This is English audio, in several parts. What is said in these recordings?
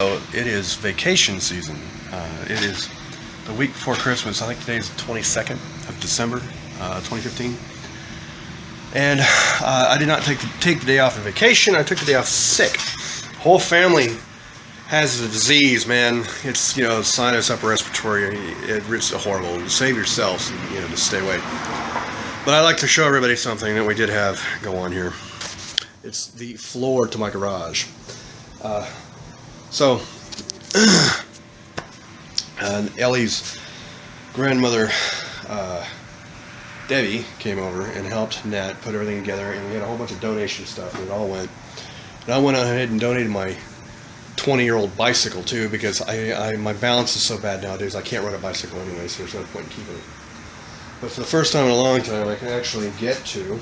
So it is vacation season. It is the week before Christmas. I think today is the 22nd of December, 2015. And I did not take the day off of vacation. I took the day off sick. Whole family has the disease, man. It's, sinus, upper respiratory. It's horrible. Save yourselves, just stay away. But I'd like to show everybody something that we did have go on here. It's the floor to my garage. So, Ellie's grandmother, Debbie, came over and helped Nat put everything together, and we had a whole bunch of donation stuff, and it all went. And I went ahead and donated my 20-year-old bicycle, too, because my balance is so bad nowadays, I can't ride a bicycle anyway, so there's no point in keeping it. But for the first time in a long time, I can actually get to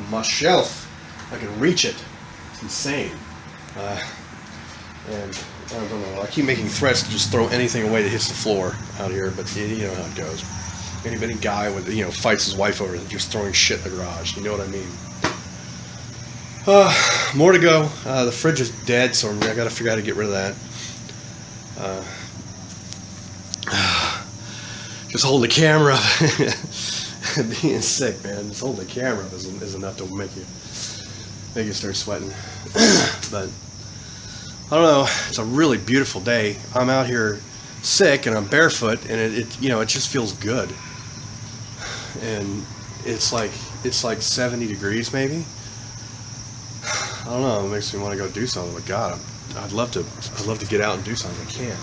my shelf. I can reach it. It's insane. And I don't know, I keep making threats to just throw anything away that hits the floor out here, but you know how it goes. Any guy with, fights his wife over just throwing shit in the garage, you know what I mean? More to go. The fridge is dead, so I gotta figure out how to get rid of that. Just hold the camera up. Being sick, man. Just hold the camera up is enough to make you start sweating. But I don't know. It's a really beautiful day. I'm out here sick and I'm barefoot, and it just feels good. And it's like 70 degrees maybe. I don't know. It makes me want to go do something. But God, I'd love to get out and do something. I can't.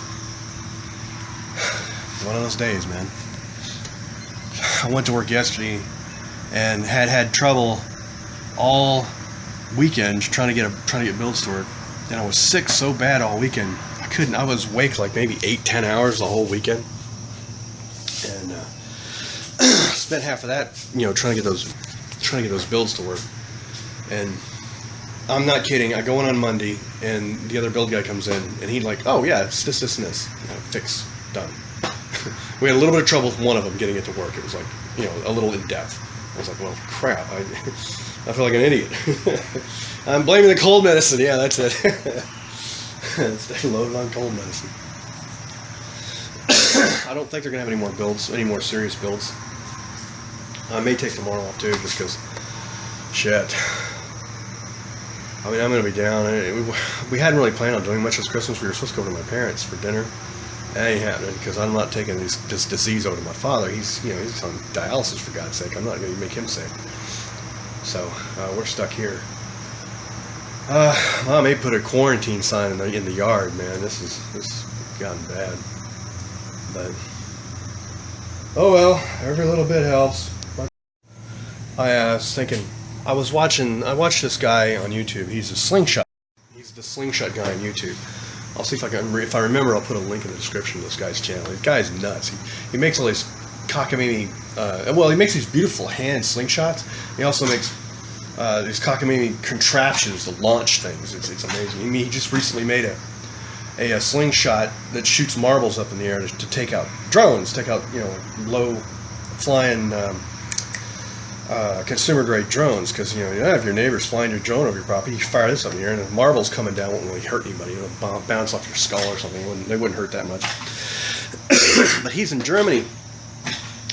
One of those days, man. I went to work yesterday and had trouble all weekend trying to get bills to work. And I was sick so bad all weekend. I was awake like maybe 8-10 hours the whole weekend. And spent half of that, trying to get those bills to work. And I'm not kidding. I go in on Monday, and the other bill guy comes in, and he's like, "Oh yeah, it's this and this. Fix, done." We had a little bit of trouble with one of them getting it to work. It was like, a little in depth. I was like, "Well, crap. I feel like an idiot." I'm blaming the cold medicine. Yeah, that's it. Stay loaded on cold medicine. I don't think they're gonna have any more serious builds. I may take tomorrow off too, just because. Shit. I mean, I'm gonna be down. We hadn't really planned on doing much this Christmas. We were supposed to go to my parents for dinner. That ain't happening because I'm not taking this disease over to my father. He's on dialysis, for God's sake. I'm not gonna make him sick. So we're stuck here. Mom may put a quarantine sign in the yard, man. This has gotten bad. But oh well, every little bit helps. I was thinking, I watched this guy on YouTube. He's a slingshot. He's the slingshot guy on YouTube. I'll see if I remember, I'll put a link in the description of this guy's channel. The guy's nuts. He makes all these cockamamie, he makes these beautiful hand slingshots. He also makes these cockamamie contraptions to launch things. It's amazing. I mean, he just recently made a slingshot that shoots marbles up in the air to take out drones, low flying consumer grade drones, because if your neighbor's flying your drone over your property, you fire this up in the air and the marbles coming down won't really hurt anybody. It'll bounce off your skull or something. They wouldn't hurt that much. But he's in Germany,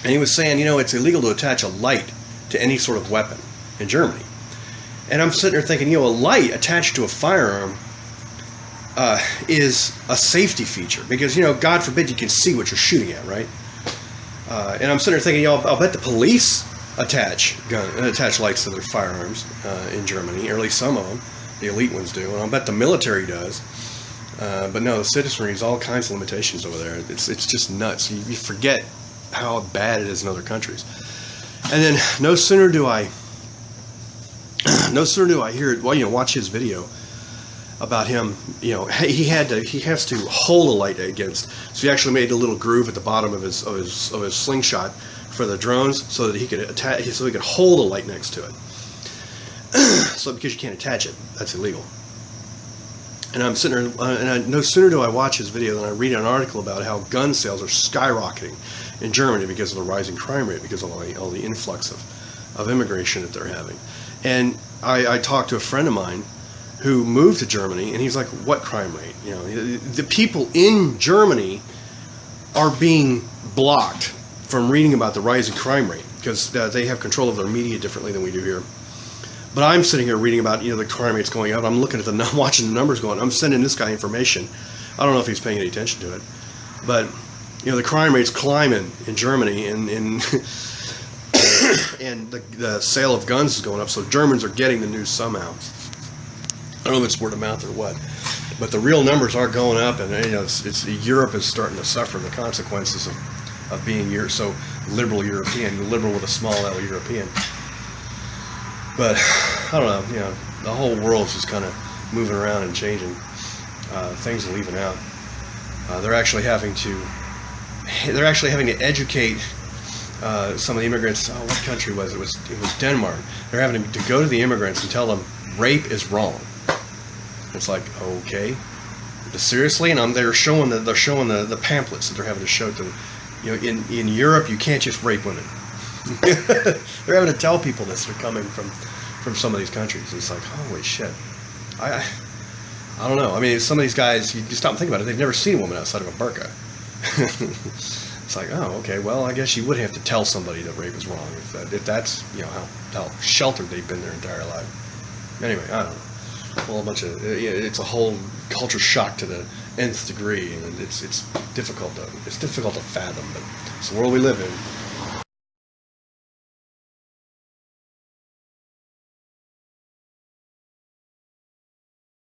and he was saying, it's illegal to attach a light to any sort of weapon in Germany. And I'm sitting there thinking, a light attached to a firearm is a safety feature, because God forbid you can see what you're shooting at, right? And I'm sitting there thinking, I'll bet the police attach lights to their firearms in Germany, or at least some of them. The elite ones do, and I'll bet the military does. But no, the citizenry has all kinds of limitations over there. It's just nuts. You forget how bad it is in other countries. And then no sooner do I hear watch his video about him. He has to hold a light against. So he actually made a little groove at the bottom of his slingshot for the drones, so that he could hold a light next to it. So because you can't attach it, that's illegal. And I'm sitting there, and no sooner do I watch his video than I read an article about how gun sales are skyrocketing in Germany because of the rising crime rate, because of all the influx of immigration that they're having. And I talked to a friend of mine who moved to Germany, and he's like, what crime rate? You know, the people in Germany are being blocked from reading about the rising crime rate because they have control of their media differently than we do here. But I'm sitting here reading about, the crime rates going up. I'm looking at watching the numbers going. I'm sending this guy information. I don't know if he's paying any attention to it, but the crime rate's climbing in Germany, and and the sale of guns is going up. So Germans are getting the news somehow. I don't know if it's word of mouth or what, but the real numbers are going up, and Europe is starting to suffer the consequences of being so liberal European, liberal with a small L European. But I don't know, the whole world's just kind of moving around and changing. Things are leaving out. They're actually having to educate some of the immigrants. Oh, what country was it? It was Denmark. They're having to go to the immigrants and tell them rape is wrong. It's like, okay, seriously? And they're showing the pamphlets that they're having to show to them. In Europe, you can't just rape women. They're having to tell people this. They're coming from some of these countries. It's like, holy shit. I don't know. I mean, some of these guys, you stop and think about it, they've never seen a woman outside of a burqa. It's like, oh, okay, well, I guess you would have to tell somebody that rape is wrong if that's how sheltered they've been their entire life. Anyway, I don't know. Well, it's a whole culture shock to the nth degree, and it's difficult to fathom, but it's the world we live in.